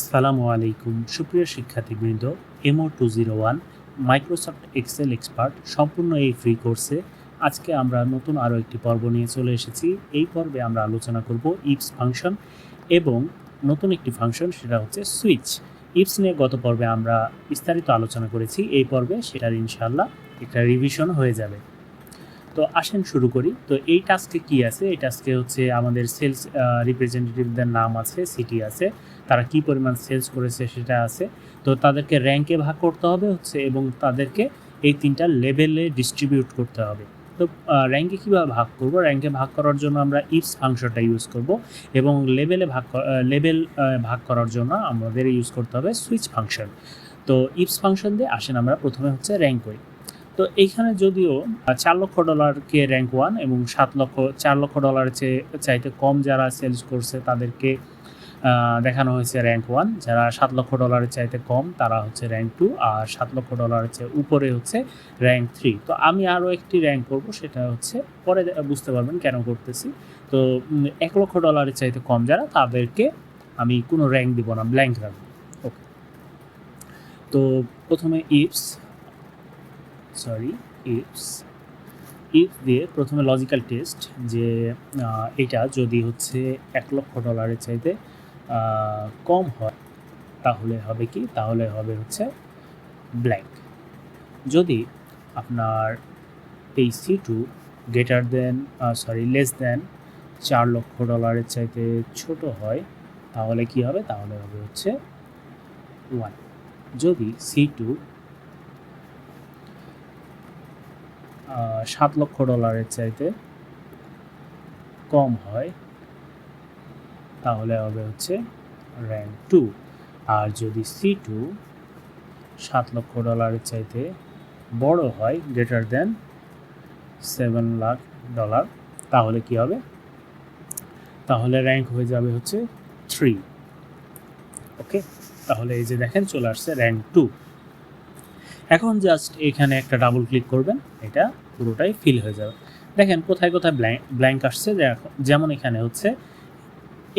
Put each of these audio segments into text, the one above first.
আসসালামু আলাইকুম সুপ্রিয় শিক্ষার্থীবৃন্দ, MO-201 মাইক্রোসফট এক্সেল এক্সপার্ট সম্পূর্ণ এই ফ্রি কোর্সে আজকে আমরা নতুন আরও একটি পর্ব নিয়ে চলে এসেছি। এই পর্বে আমরা আলোচনা করব ইফস ফাংশন এবং নতুন একটি ফাংশন, সেটা হচ্ছে সুইচ। ইফস নিয়ে গত পর্বে আমরা বিস্তারিত আলোচনা করেছি, এই পর্বে সেটার ইনশাআল্লাহ একটা রিভিশন হয়ে যাবে। তো আসেন শুরু করি। তো এই টাস্কে কি আছে? এই টাস্কে হচ্ছে আমাদের সেলস রিপ্রেজেন্টেটিভদের নাম আছে, সিটি আছে, তারা কি পরিমাণ সেলস করেছে সেটা আছে। তো তাদেরকে র্যাঙ্কে ভাগ করতে হবে হচ্ছে এবং তাদেরকে এই তিনটা লেভেলে ডিস্ট্রিবিউট করতে হবে। তো র্যাঙ্কে কীভাবে ভাগ করব? র্যাঙ্কে ভাগ করার জন্য আমরা ইফস ফাংশনটা ইউজ করব এবং লেভেলে ভাগ করার জন্য আমাদের ইউজ করতে হবে সুইচ ফাংশন। তো ইফস ফাংশন দিয়ে আসেন আমরা প্রথমে হচ্ছে র্যাঙ্ক করি। তো এইখানে যদিও $4 লক্ষ কে র্যাঙ্ক 1 এবং $4 লক্ষ চাইতে কম যারা সেলস করছে তাদেরকে দেখানো হয়েছে র্যাঙ্ক 1, যারা $7 লক্ষ চাইতে কম তারা হচ্ছে র্যাঙ্ক 2, আর $7 লক্ষ চেয়ে উপরে হচ্ছে র্যাঙ্ক 3। তো আমি আরও একটি র্যাঙ্ক করব, সেটা হচ্ছে পরে বুঝতে পারবেন কেন করতেছি। তো $1 লক্ষ চাইতে কম যারা, তাদেরকে আমি কোনো র্যাঙ্ক দিব না, ব্ল্যাঙ্ক রাখবো। ওকে, তো প্রথমে ইফস দিয়ে প্রথমে লজিক্যাল টেস্ট, যে এটা যদি হচ্ছে $1 লক্ষ চাইতে কম হয় তাহলে হবে কি? তাহলে হবে হচ্ছে ব্ল্যাঙ্ক। যদি আপনার এই C2 লেস দেন $4 লক্ষ চাইতে ছোট হয় তাহলে কি হবে? তাহলে হবে হচ্ছে 1। যদি C2 $7 লক্ষ চাইতে কম হয় তাহলে হবে হচ্ছে র্যাঙ্ক 2। আর যদি C2 $7 লক্ষ চাইতে বড় হয়, গ্রেটার দেন $7 লাখ, তাহলে কি হবে? তাহলে র্যাঙ্ক হয়ে যাবে হচ্ছে 3। ওকে, তাহলে এই যে দেখেন চলে আসছে র্যাঙ্ক 2। এখন জাস্ট এখানে একটা ডাবল ক্লিক করবেন, এটা পুরোটাই ফিল হয়ে যাবে। দেখেন কোথায় কোথায় ব্ল্যাঙ্ক আসছে। যেমন এখানে হচ্ছে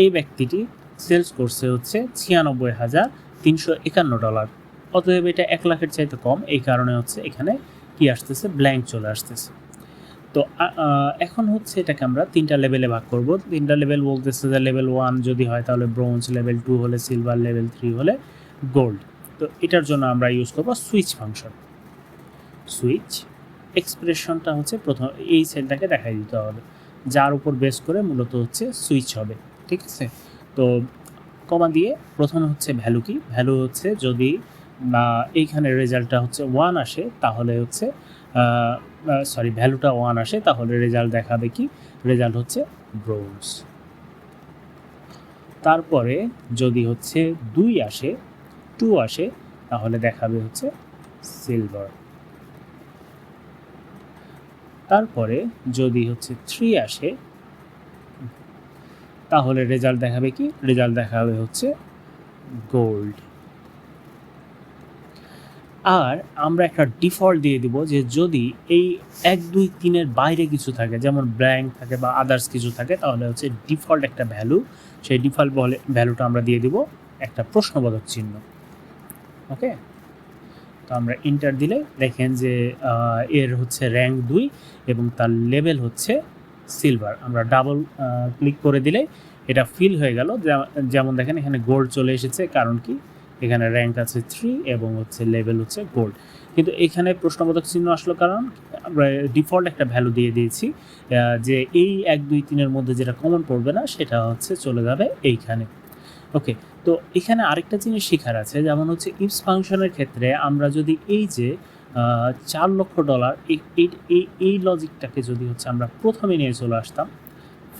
এই ব্যক্তিটি সেলস করছে হচ্ছে $96,351, অতএব এটা $1 লাখের চাইতে কম, এই কারণে হচ্ছে এখানে কি আসতেছে? ব্ল্যাঙ্ক চলে আসতেছে। তো এখন হচ্ছে এটাকে আমরা তিনটা লেভেলে ভাগ করব। তিনটা লেভেল বলতেছে যে লেভেল 1 যদি হয় তাহলে ব্রোঞ্জ, লেভেল 2 হলে সিলভার, লেভেল 3 হলে গোল্ড। তো এটার জন্য আমরা ইউজ করব সুইচ ফাংশন। সুইচ এক্সপ্রেশনটা হচ্ছে প্রথম এই সেলটাকে দেখাই দিতে হবে, যার উপর বেস করে মূলত হচ্ছে সুইচ হবে। ঠিক আছে, তো কমা দিয়ে প্রথমে হচ্ছে ভ্যালু কি? ভ্যালু হচ্ছে যদি এইখানে রেজাল্টটা হচ্ছে 1 আসে তাহলে হচ্ছে ভ্যালুটা 1 আসে তাহলে রেজাল্ট দেখাবে কি? রেজাল্ট হচ্ছে ব্রোঞ্জ। তারপরে যদি হচ্ছে 2 আসে, 2 আসে, তাহলে দেখাবে হচ্ছে সিলভার। তারপরে যদি হচ্ছে 3 আসে তাহলে রেজাল্ট দেখাবে কি? রেজাল্ট দেখাবে হচ্ছে গোল্ড। আর আমরা একটা ডিফল্ট দিয়ে দিব যে যদি এই 1, 2, 3-এর বাইরে কিছু থাকে, যেমন ব্ল্যাঙ্ক থাকে বা আদার্স কিছু থাকে, তাহলে হচ্ছে ডিফল্ট একটা ভ্যালু, সেই ডিফল্ট ভ্যালুটা আমরা দিয়ে দিব একটা প্রশ্নবোধক চিহ্ন। ওকে, তো আমরা ইন্টার দিলে দেখেন যে এর হচ্ছে র্যাঙ্ক 2 এবং তার লেভেল হচ্ছে সিলভার। আমরা ডাবল ক্লিক করে দিলে এটা ফিল হয়ে গেল। যেমন দেখেন এখানে গোল্ড চলে এসেছে, কারণ কি? এখানে র্যাঙ্ক আছে 3 এবং হচ্ছে লেভেল হচ্ছে গোল্ড। কিন্তু এখানে প্রশ্নবোধক চিহ্ন আসলো কারণ আমরা ডিফল্ট একটা ভ্যালু দিয়ে দিয়েছি, যে এই 1, 2, 3-এর মধ্যে যেটা কমন পড়বে না সেটা হচ্ছে চলে যাবে এইখানে। ওকে, তো এখানে আরেকটা জিনিস শেখার আছে, যেমন হচ্ছে ইফস ফাংশনের ক্ষেত্রে আমরা যদি এই যে $4 লক্ষ এই লজিকটাকে যদি হচ্ছে আমরা প্রথমে নিয়ে চলে আসতাম,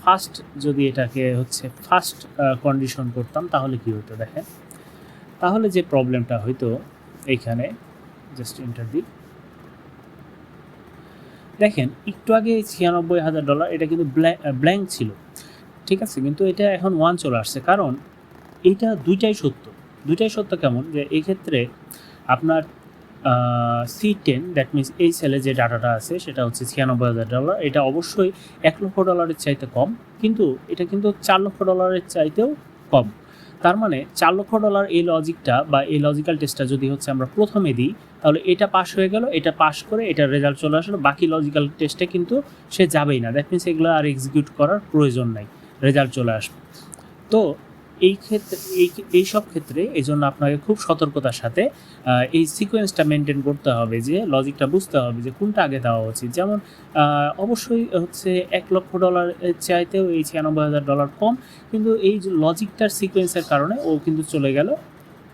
ফার্স্ট যদি এটাকে হচ্ছে ফার্স্ট কন্ডিশন করতাম, তাহলে কি হতো দেখেন? তাহলে যে প্রবলেমটা হইতো, এইখানে জাস্ট এন্টার দিই, দেখেন একটু আগে $96,000 এটা কিন্তু ব্ল্যাঙ্ক ছিল, ঠিক আছে, কিন্তু এটা এখন 1 চলে আসছে, কারণ এইটা দুইটাই সত্য। কেমন? যে এই ক্ষেত্রে আপনার C10, দ্যাট মিনস এই সেলে যে ডাটাটা আছে সেটা হচ্ছে $96,000, এটা অবশ্যই $1 লক্ষ চাইতে কম, কিন্তু এটা কিন্তু $4 লক্ষ চাইতেও কম। তার মানে $4 লক্ষ এই লজিকটা বা এই লজিক্যাল টেস্টটা যদি হচ্ছে আমরা প্রথমে দিই, তাহলে এটা পাস হয়ে গেল, এটা পাস করে এটার রেজাল্ট চলে আসলো, বাকি লজিক্যাল টেস্টে কিন্তু সে যাবেই না। দ্যাট মিনস এগুলো আর এক্সিকিউট করার প্রয়োজন নাই, রেজাল্ট চলে আসবে। তো এই ক্ষেত্রে এই সব ক্ষেত্রে এই জন্য আপনাকে খুব সতর্কতার সাথে এই সিকোয়েন্সটা মেনটেন করতে হবে, যে লজিকটা বুঝতে হবে যে কোনটা আগে দেওয়া উচিত। যেমন অবশ্যই হচ্ছে $1 লক্ষ চাইতেও এই $96,000 কম, কিন্তু এই যে লজিকটার সিকোয়েন্সের কারণে ও কিন্তু চলে গেল,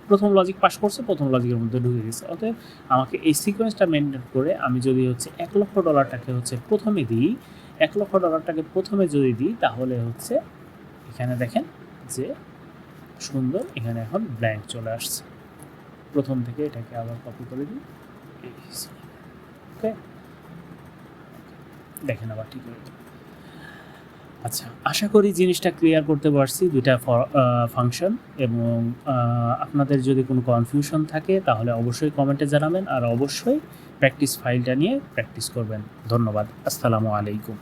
প্রথম লজিক পাস করছে, প্রথম লজিকের মধ্যে ঢুকে গেছে। অতএব আমাকে এই সিকোয়েন্সটা মেনটেন করে আমি যদি হচ্ছে $1 লক্ষ হচ্ছে প্রথমে দিই, $1 লক্ষ প্রথমে যদি দিই, তাহলে হচ্ছে এখানে দেখেন যে সুন্দর এখানে এখন ব্ল্যাঙ্ক চলে আসছে। প্রথম থেকে এটাকে আবার কপি করে দিই, ওকে, দেখেন আবার ঠিক হয়ে গেল। আচ্ছা, আশা করি জিনিসটা ক্লিয়ার করতে পারছি, দুইটা ফাংশন। এবং আপনাদের যদি কোনো কনফিউশন থাকে তাহলে অবশ্যই কমেন্টে জানাবেন, আর অবশ্যই প্র্যাকটিস ফাইলটা নিয়ে প্র্যাকটিস করবেন। ধন্যবাদ। আসসালামু আলাইকুম।